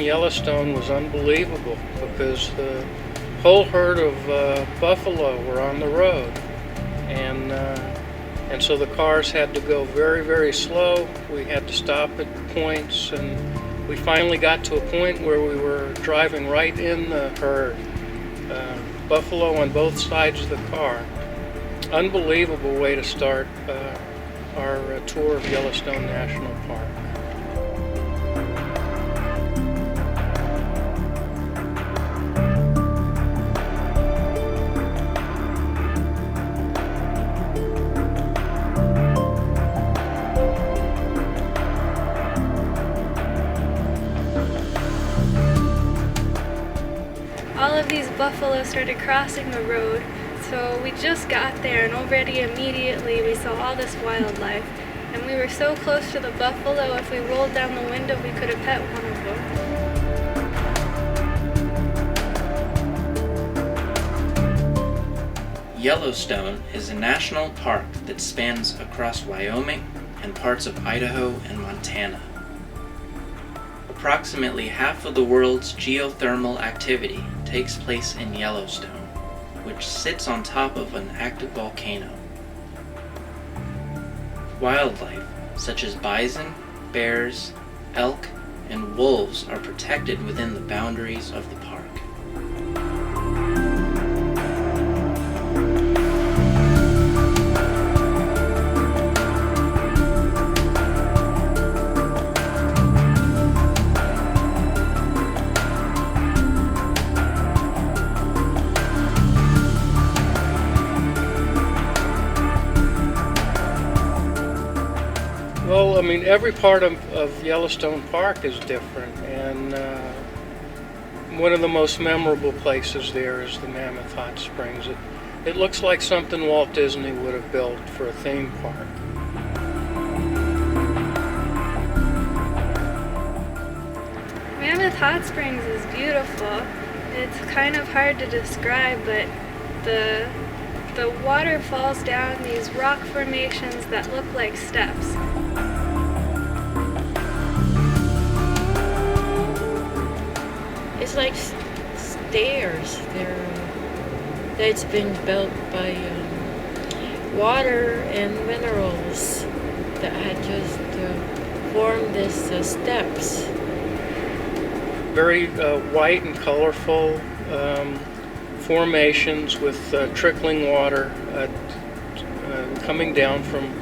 Yellowstone was unbelievable because the whole herd of buffalo were on the road, and so the cars had to go very, very slow. We had to stop at points, and we finally got to a point where we were driving right in the herd, buffalo on both sides of the car. Unbelievable way to start our tour of Yellowstone National Park. All of these buffalo started crossing the road, so we just got there and already immediately we saw all this wildlife. And we were so close to the buffalo, if we rolled down the window we could have pet one of them. Yellowstone is a national park that spans across Wyoming and parts of Idaho and Montana. Approximately half of the world's geothermal activity takes place in Yellowstone, which sits on top of an active volcano. Wildlife, such as bison, bears, elk, and wolves are protected within the boundaries of the park. Well, I mean, every part of Yellowstone Park is different, and one of the most memorable places there is the Mammoth Hot Springs. It looks like something Walt Disney would have built for a theme park. Mammoth Hot Springs is beautiful. It's kind of hard to describe, but the water falls down these rock formations that look like steps. It's like stairs. That's been built by water and minerals that had just formed these steps. Very white and colorful formations with trickling water coming down from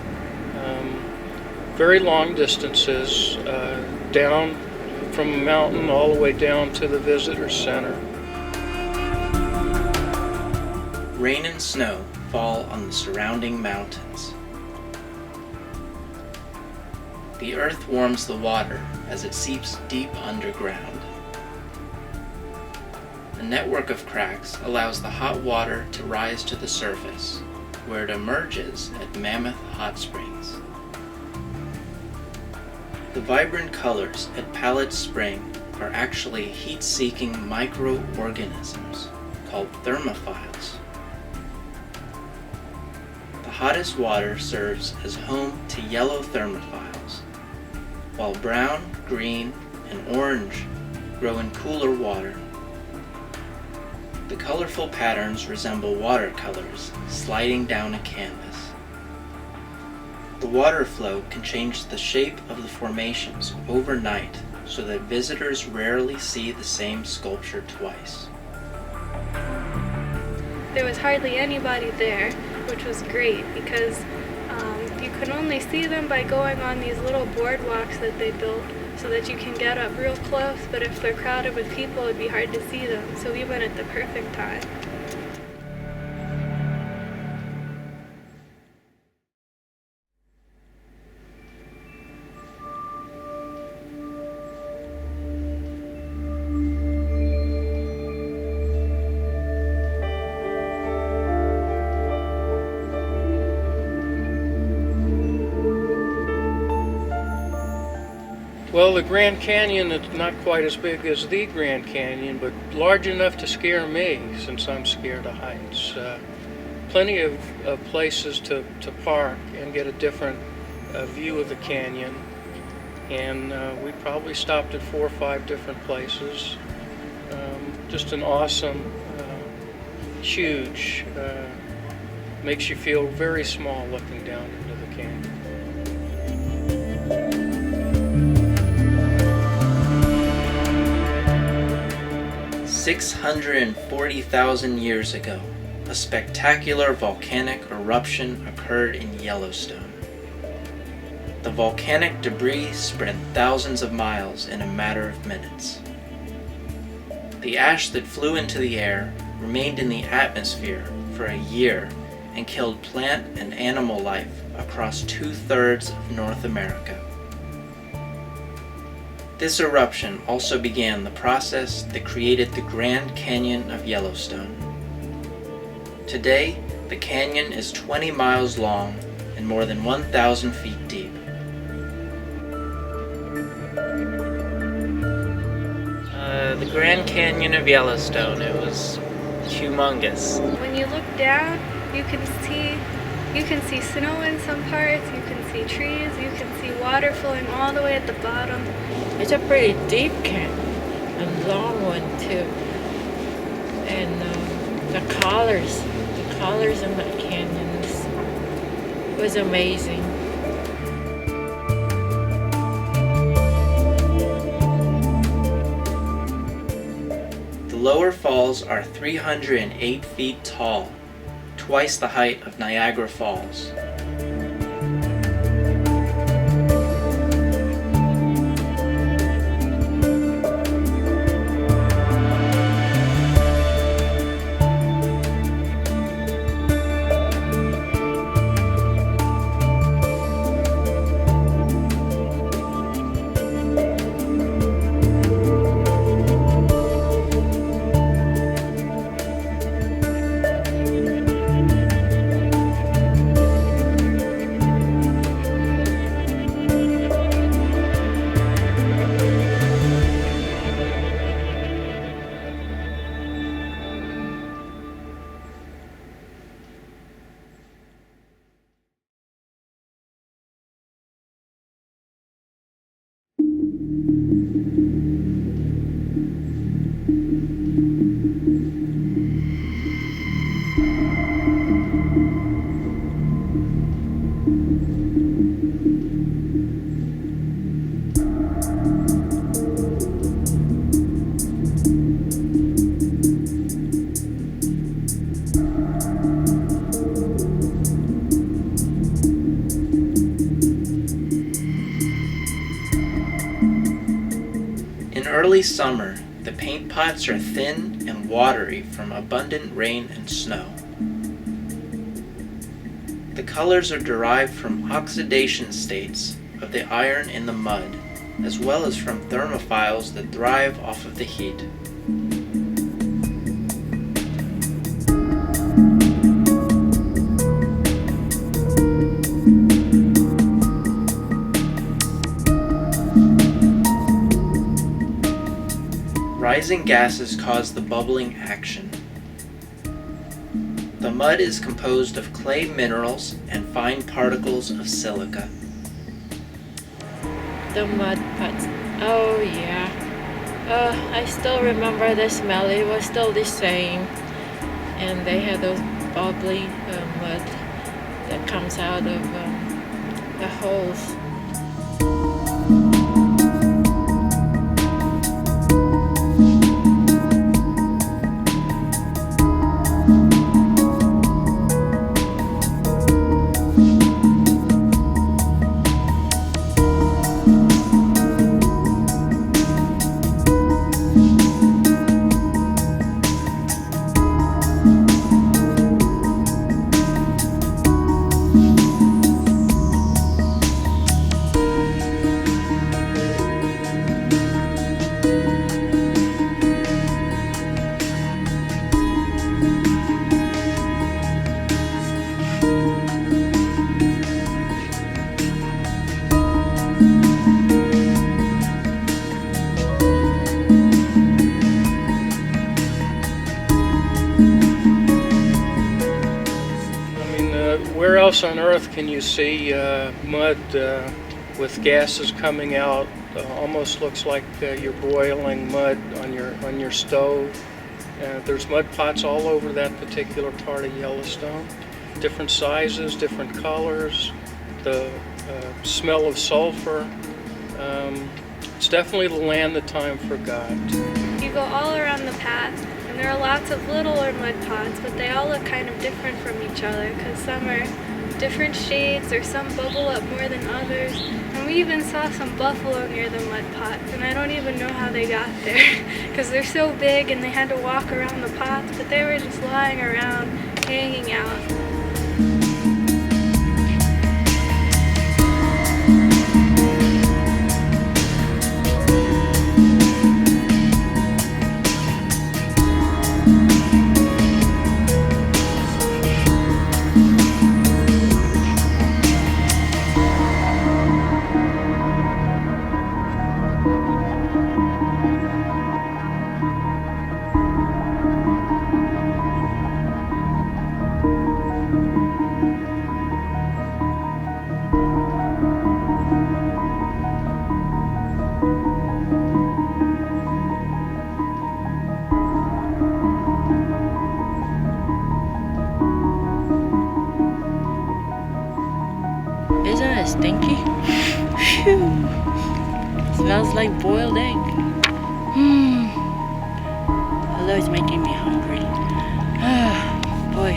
very long distances, down from a mountain all the way down to the visitor center. Rain and snow fall on the surrounding mountains. The earth warms the water as it seeps deep underground. A network of cracks allows the hot water to rise to the surface, where it emerges at Mammoth Hot Springs. The vibrant colors at Pallet Spring are actually heat-seeking microorganisms called thermophiles. The hottest water serves as home to yellow thermophiles, while brown, green, and orange grow in cooler water. The colorful patterns resemble watercolors sliding down a canvas. The water flow can change the shape of the formations overnight so that visitors rarely see the same sculpture twice. There was hardly anybody there, which was great because you can only see them by going on these little boardwalks that they built so that you can get up real close, but if they're crowded with people it'd be hard to see them, so we went at the perfect time. Well, the Grand Canyon is not quite as big as the Grand Canyon, but large enough to scare me since I'm scared of heights. Plenty of places to park and get a different view of the canyon. and we probably stopped at 4 or 5 different places. Just an awesome, huge, makes you feel very small looking down into the canyon. 640,000 years ago, a spectacular volcanic eruption occurred in Yellowstone. The volcanic debris spread thousands of miles in a matter of minutes. The ash that flew into the air remained in the atmosphere for a year and killed plant and animal life across 2/3 of North America. This eruption also began the process that created the Grand Canyon of Yellowstone. Today, the canyon is 20 miles long and more than 1,000 feet deep. The Grand Canyon of Yellowstone, it was humongous. When you look down, you can see snow in some parts, you can see trees, you can see water flowing all the way at the bottom. It's a pretty deep canyon, a long one too. And the colors in that canyon was amazing. The lower falls are 308 feet tall, twice the height of Niagara Falls. In early summer, the paint pots are thin and watery from abundant rain and snow. The colors are derived from oxidation states of the iron in the mud, as well as from thermophiles that thrive off of the heat. Rising gases cause the bubbling action. The mud is composed of clay minerals and fine particles of silica. The mud pots. Oh yeah. I still remember the smell. It was still the same. And they had those bubbly mud that comes out of the holes. Where else on Earth can you see mud with gases coming out. Almost looks like you're boiling mud on your stove. There's mud pots all over that particular part of Yellowstone. Different sizes, different colors, the smell of sulfur. It's definitely the land that time forgot. You go all around the path, and there are lots of littler mud pots, but they all look kind of different from each other because some are different shades or some bubble up more than others. And we even saw some buffalo near the mud pots, and I don't even know how they got there because they're so big and they had to walk around the pots, but they were just lying around, hanging out. Isn't it stinky? Phew. Smells like boiled egg. Although it's making me hungry. Boy.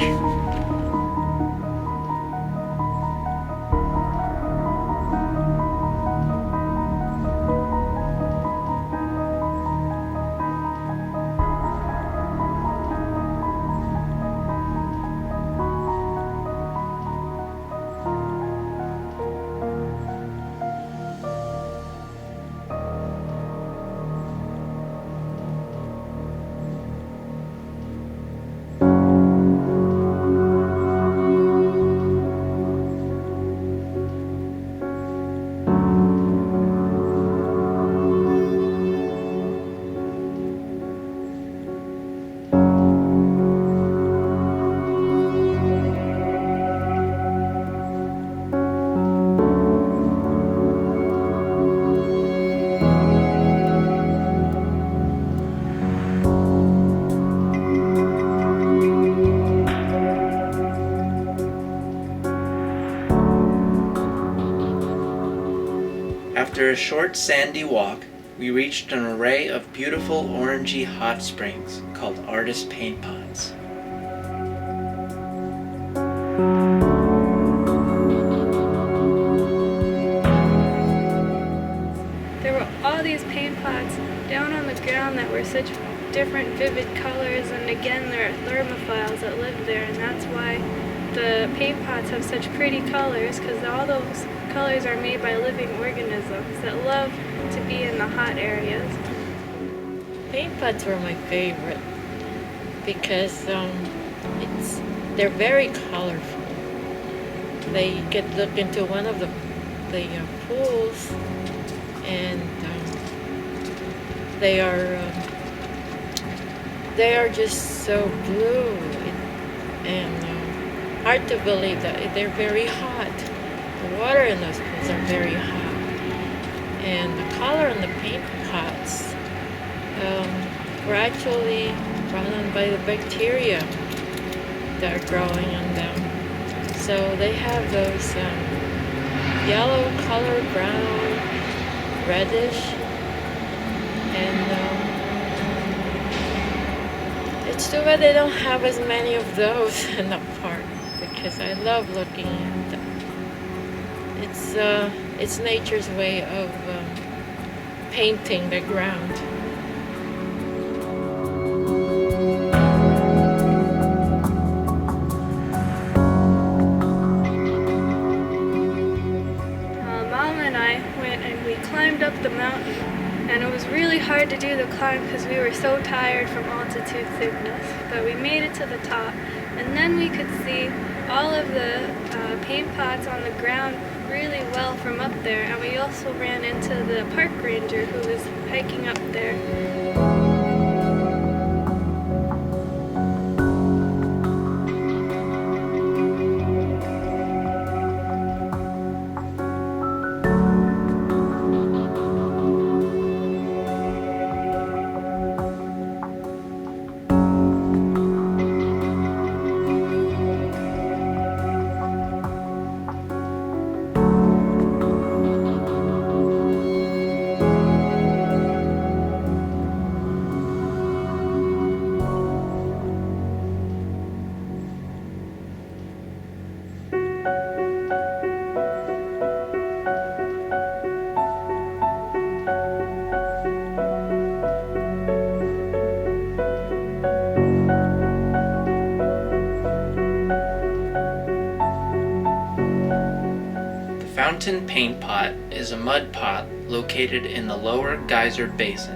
After a short sandy walk, we reached an array of beautiful orangey hot springs called artist paint pots. There were all these paint pots down on the ground that were such different vivid colors, and again there are thermophiles that live there, and that's why the paint pots have such pretty colors, because all those colors are made by living organisms that love to be in the hot areas. Paint pots were my favorite because they're very colorful. They could look into one of the pools, and they are just so blue and hard to believe that they're very hot. The water in those pools are very hot, and the color in the paint pots were actually brought on by the bacteria that are growing in them. So they have those yellow color, brown, reddish, and it's too bad they don't have as many of those in the park, because I love looking at them. It's nature's way of painting the ground. Mom and I went and we climbed up the mountain, and it was really hard to do the climb because we were so tired from altitude sickness, but we made it to the top, and then we could see all of the paint pots on the ground really well from up there, and we also ran into the park ranger who was hiking up there. Fountain Paint Pot is a mud pot located in the lower geyser basin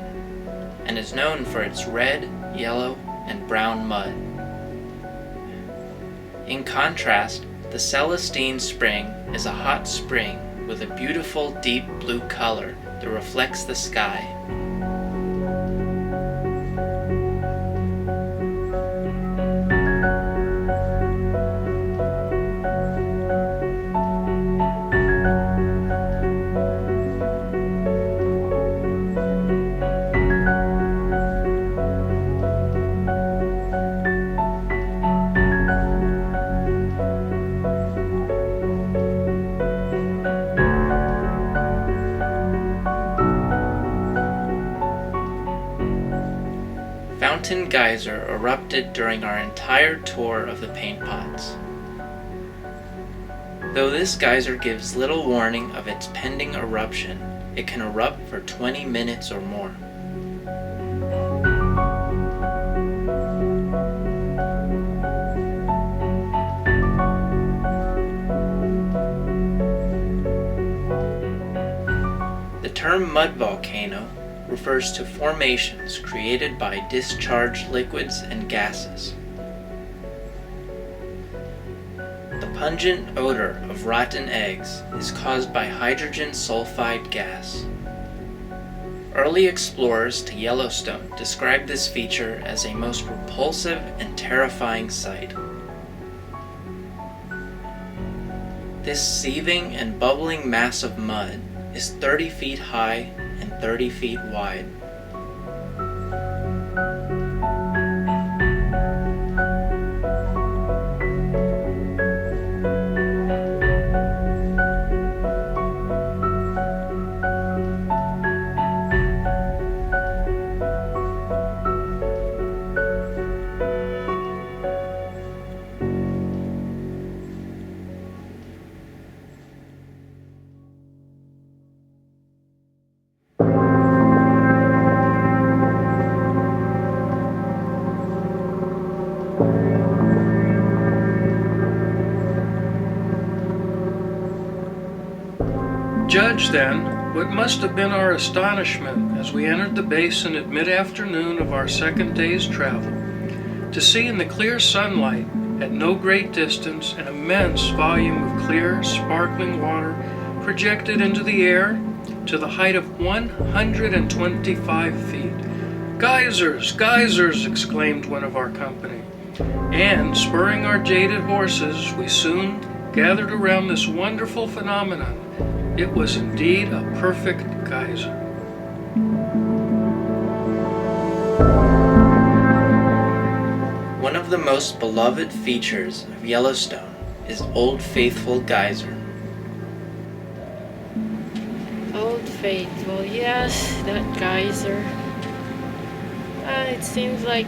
and is known for its red, yellow, and brown mud. In contrast, the Celestine Spring is a hot spring with a beautiful deep blue color that reflects the sky. Fountain Geyser erupted during our entire tour of the paint pots. Though this geyser gives little warning of its pending eruption, it can erupt for 20 minutes or more. The term mud volcano refers to formations created by discharged liquids and gases. The pungent odor of rotten eggs is caused by hydrogen sulfide gas. Early explorers to Yellowstone described this feature as a most repulsive and terrifying sight. This seething and bubbling mass of mud is 30 feet high and 30 feet wide. Judge, then, what must have been our astonishment as we entered the basin at mid-afternoon of our second day's travel, to see in the clear sunlight, at no great distance, an immense volume of clear, sparkling water projected into the air to the height of 125 feet. "Geysers! Geysers!" exclaimed one of our company. And, spurring our jaded horses, we soon gathered around this wonderful phenomenon. It was indeed a perfect geyser. One of the most beloved features of Yellowstone is Old Faithful Geyser. Old Faithful, yes, that geyser. It seems like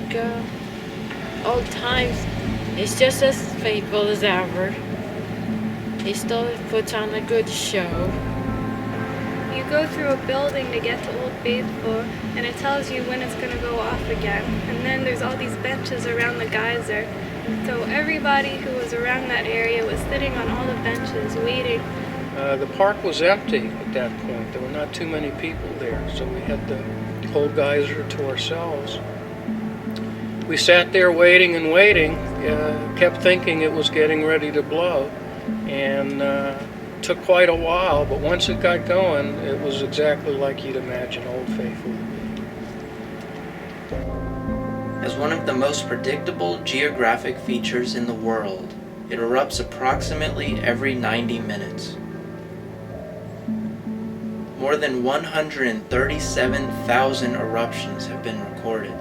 old times. It's just as faithful as ever. He still puts on a good show. You go through a building to get to Old Faithful, and it tells you when it's going to go off again. And then there's all these benches around the geyser. And so everybody who was around that area was sitting on all the benches waiting. The park was empty at that point. There were not too many people there, so we had the whole geyser to ourselves. We sat there waiting and waiting, kept thinking it was getting ready to blow, and took quite a while, but once it got going, it was exactly like you'd imagine Old Faithful to be. As one of the most predictable geographic features in the world, it erupts approximately every 90 minutes. More than 137,000 eruptions have been recorded.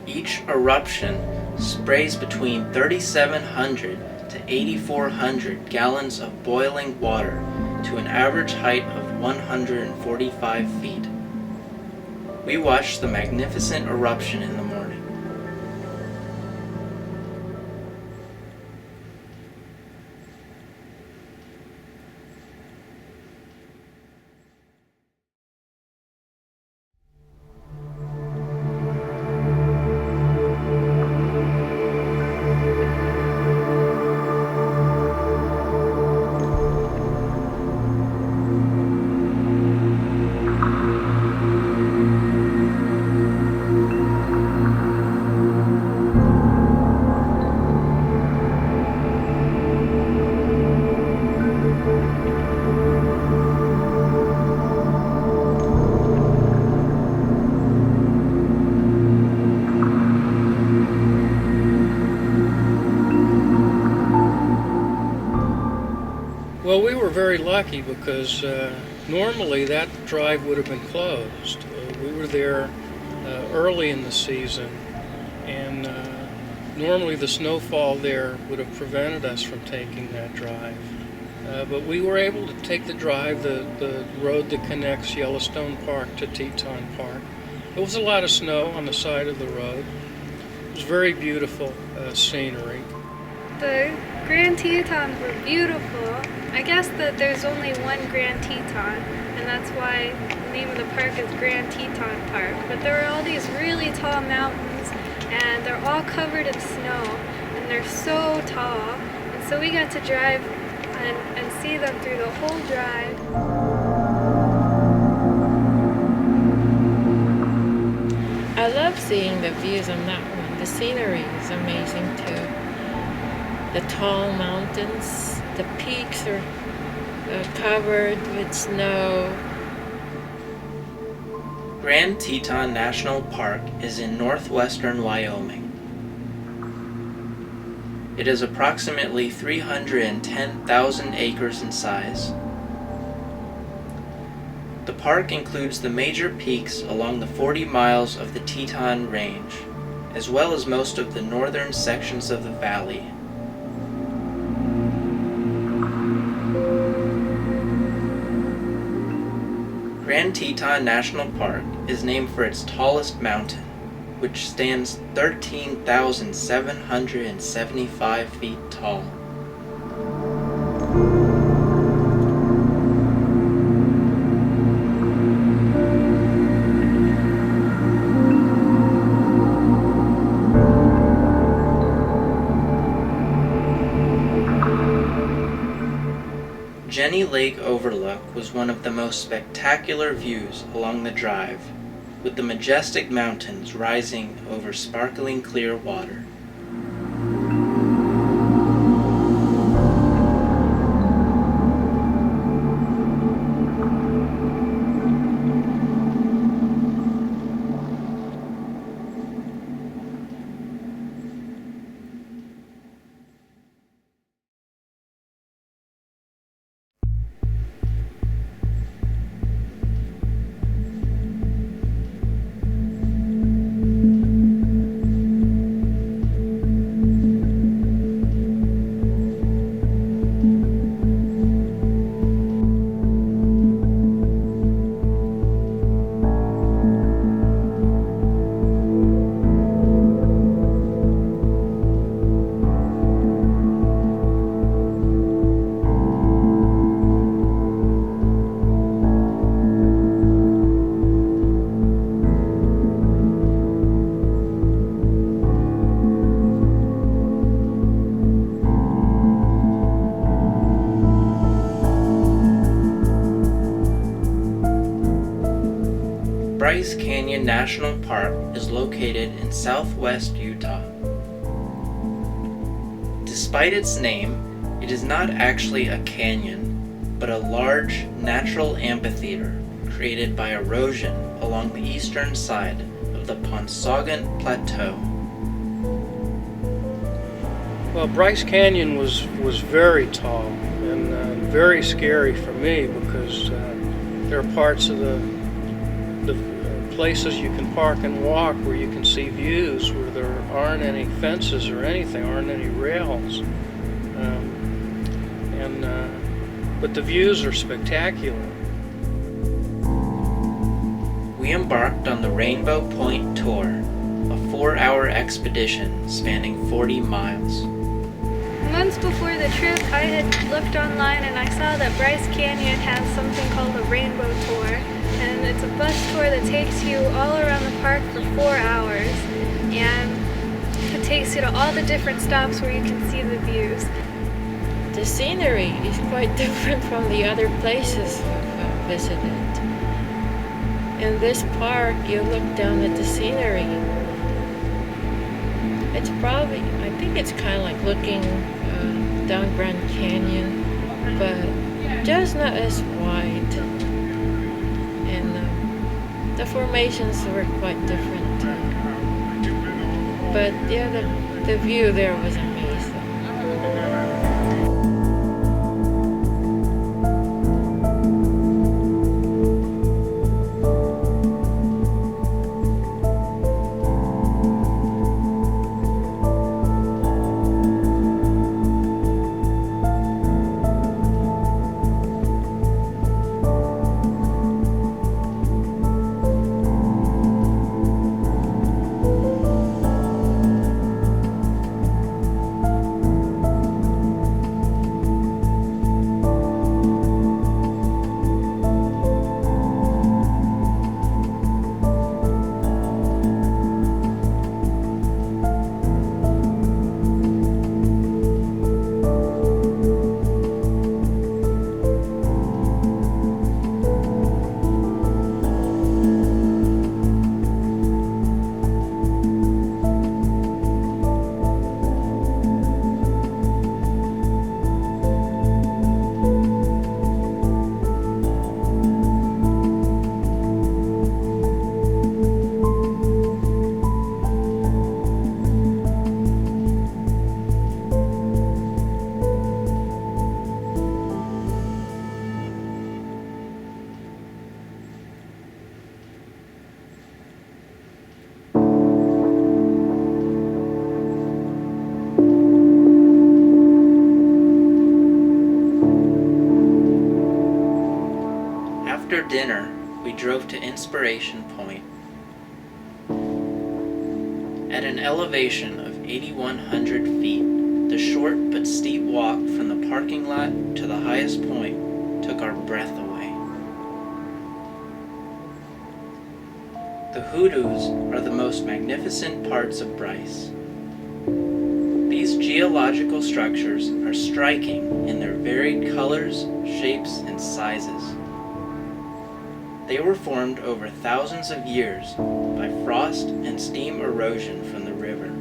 Each eruption sprays between 3,700 to 8,400 gallons of boiling water to an average height of 145 feet. We watched the magnificent eruption in the morning. Well, we were very lucky because normally that drive would have been closed. We were there early in the season, and normally the snowfall there would have prevented us from taking that drive. But we were able to take the drive, the road that connects Yellowstone Park to Teton Park. There was a lot of snow on the side of the road. It was very beautiful scenery. The Grand Tetons were beautiful. I guess that there's only one Grand Teton, and that's why the name of the park is Grand Teton Park. But there are all these really tall mountains, and they're all covered in snow, and they're so tall. And so we got to drive and see them through the whole drive. I love seeing the views on that one. The scenery is amazing too. The tall mountains, the peaks are covered with snow. Grand Teton National Park is in northwestern Wyoming. It is approximately 310,000 acres in size. The park includes the major peaks along the 40 miles of the Teton Range, as well as most of the northern sections of the valley. Grand Teton National Park is named for its tallest mountain, which stands 13,775 feet tall. Jenny Lake Overlook was one of the most spectacular views along the drive, with the majestic mountains rising over sparkling clear water. Bryce Canyon National Park is located in southwest Utah. Despite its name, it is not actually a canyon, but a large natural amphitheater created by erosion along the eastern side of the Paunsaugunt Plateau. Well, Bryce Canyon was very tall and very scary for me because there are parts of the places you can park and walk where you can see views where there aren't any fences or anything, aren't any rails. But the views are spectacular. We embarked on the Rainbow Point Tour, a 4-hour expedition spanning 40 miles. Months before the trip, I had looked online and I saw that Bryce Canyon has something called the Rainbow Tour, and it's a bus tour that takes you all around the park for 4 hours, and it takes you to all the different stops where you can see the views. The scenery is quite different from the other places we've visited. In this park, you look down at the scenery. It's probably, I think it's kind of like looking down Grand Canyon, but just not as wide. And the formations were quite different. But yeah, the view there was amazing. dinner, we drove to Inspiration Point. At an elevation of 8,100 feet, the short but steep walk from the parking lot to the highest point took our breath away. The hoodoos are the most magnificent parts of Bryce. These geological structures are striking in their varied colors, shapes, and sizes. They were formed over thousands of years by frost and steam erosion from the river.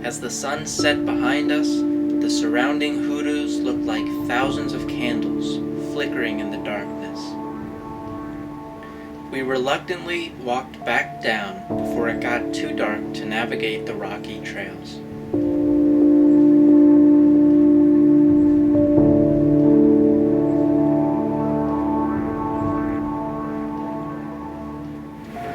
As the sun set behind us, the surrounding hoodoos looked like thousands of candles flickering in the darkness. We reluctantly walked back down before it got too dark to navigate the rocky trails.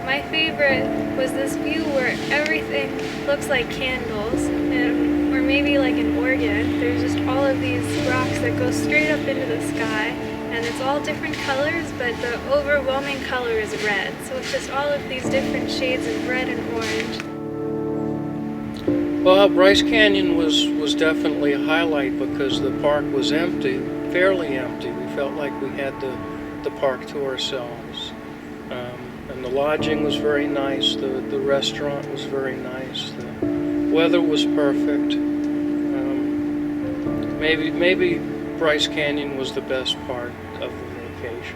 My favorite was this view where everything looks like candles, or maybe like an organ. There's just all of these rocks that go straight up into the sky, and it's all different colors, but the overwhelming color is red. So it's just all of these different shades of red and orange. Well, Bryce Canyon was definitely a highlight because the park was empty, fairly empty. We felt like we had the park to ourselves. And the lodging was very nice, the restaurant was very nice, the weather was perfect. Maybe Bryce Canyon was the best part of the vacation.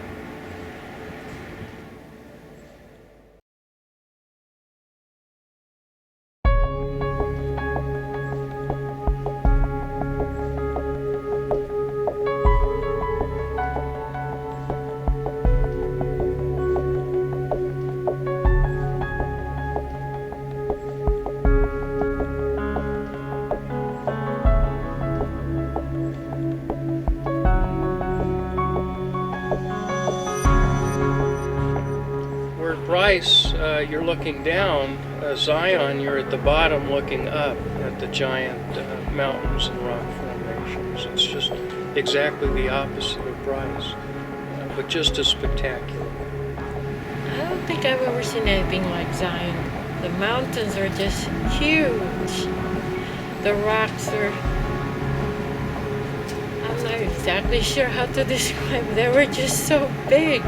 Bryce, you're looking down. Zion, you're at the bottom looking up at the giant mountains and rock formations. It's just exactly the opposite of Bryce, but just as spectacular. I don't think I've ever seen anything like Zion. The mountains are just huge. The rocks are... I'm not exactly sure how to describe. They were just so big.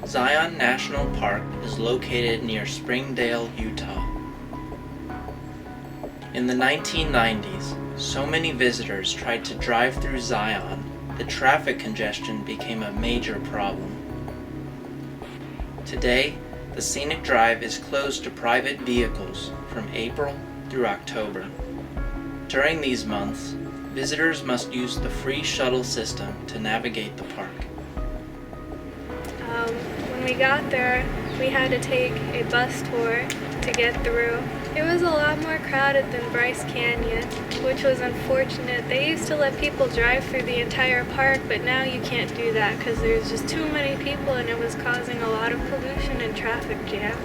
Zion National Park is located near Springdale, Utah. In the 1990s, so many visitors tried to drive through Zion that traffic congestion became a major problem. Today, the scenic drive is closed to private vehicles from April through October. During these months, visitors must use the free shuttle system to navigate the park. When we got there, we had to take a bus tour to get through. It was a lot more crowded than Bryce Canyon, which was unfortunate. They used to let people drive through the entire park, but now you can't do that because there's just too many people and it was causing a lot of pollution and traffic jams.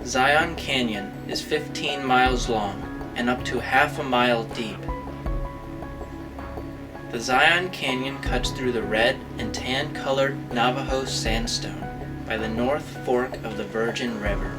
Zion Canyon is 15 miles long and up to half a mile deep. The Zion Canyon cuts through the red and tan-colored Navajo sandstone by the North Fork of the Virgin River.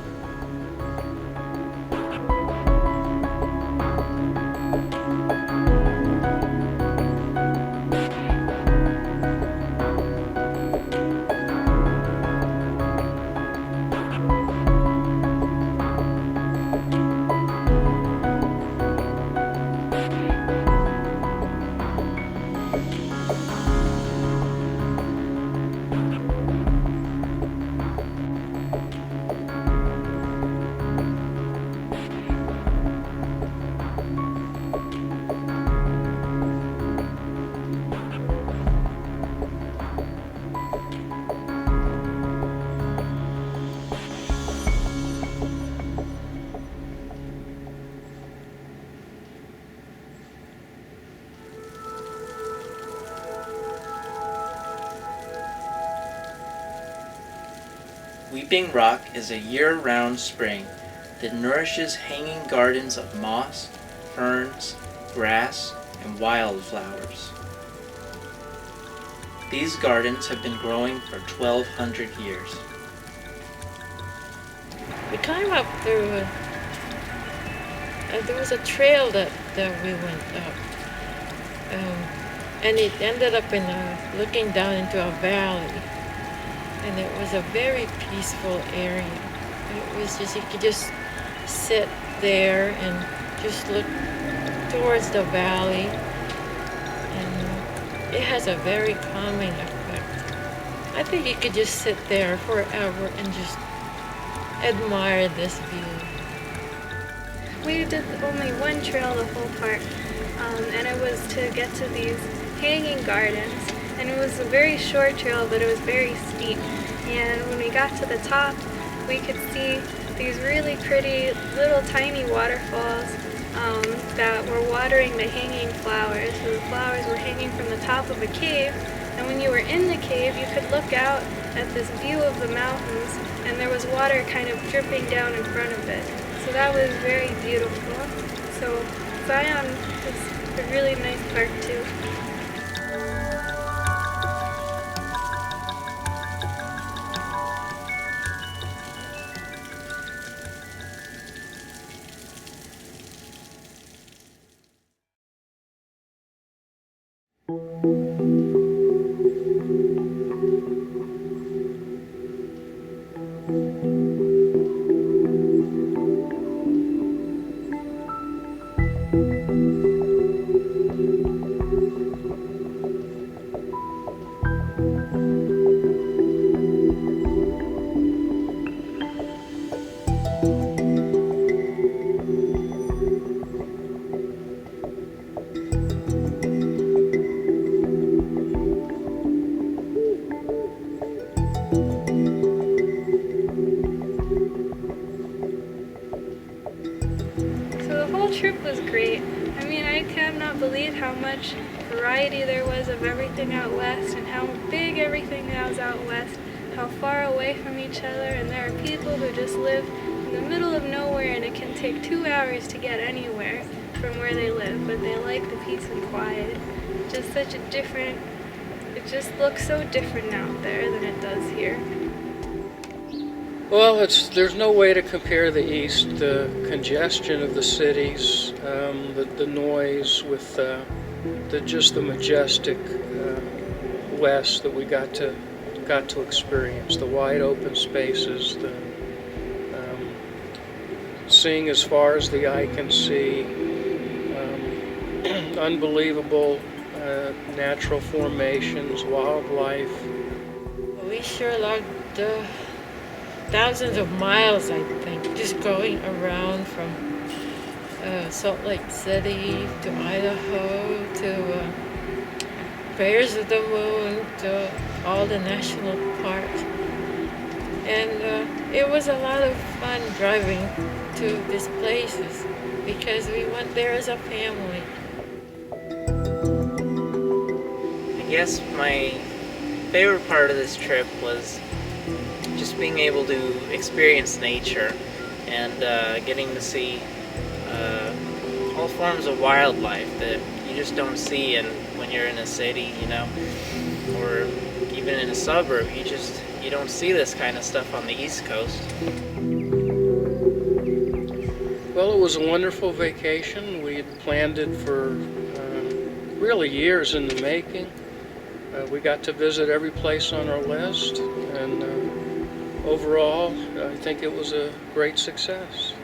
Weeping Rock is a year-round spring that nourishes hanging gardens of moss, ferns, grass, and wildflowers. These gardens have been growing for 1,200 years. We climbed up through, there was a trail that we went up. And it ended up in looking down into a valley. And it was a very peaceful area. It was just, you could just sit there and just look towards the valley. And it has a very calming effect. I think you could just sit there forever and just admire this view. We did only one trail the whole park, and it was to get to these hanging gardens. And it was a very short trail, but it was very steep. And when we got to the top, we could see these really pretty little tiny waterfalls that were watering the hanging flowers. So the flowers were hanging from the top of a cave, and when you were in the cave, you could look out at this view of the mountains, and there was water kind of dripping down in front of it. So that was very beautiful. So Zion is a really nice park too. Trip was great. I mean, I cannot believe how much variety there was of everything out west and how big everything is out west, how far away from each other, and there are people who just live in the middle of nowhere and it can take 2 hours to get anywhere from where they live, but they like the peace and quiet. Just such a different, it just looks so different out there than it does here. Well, there's no way to compare the East, the congestion of the cities, the noise with just the majestic West that we got to experience, the wide open spaces, the seeing as far as the eye can see, unbelievable natural formations, wildlife. We sure logged thousands of miles, I think, just going around from Salt Lake City to Idaho to Prayers of the Moon to all the national parks. And it was a lot of fun driving to these places because we went there as a family. I guess my favorite part of this trip was just being able to experience nature and getting to see all forms of wildlife that you just don't see when you're in a city, you know, or even in a suburb. You don't see this kind of stuff on the East Coast. Well, it was a wonderful vacation. We had planned it for really years in the making. We got to visit every place on our list, and overall, I think it was a great success.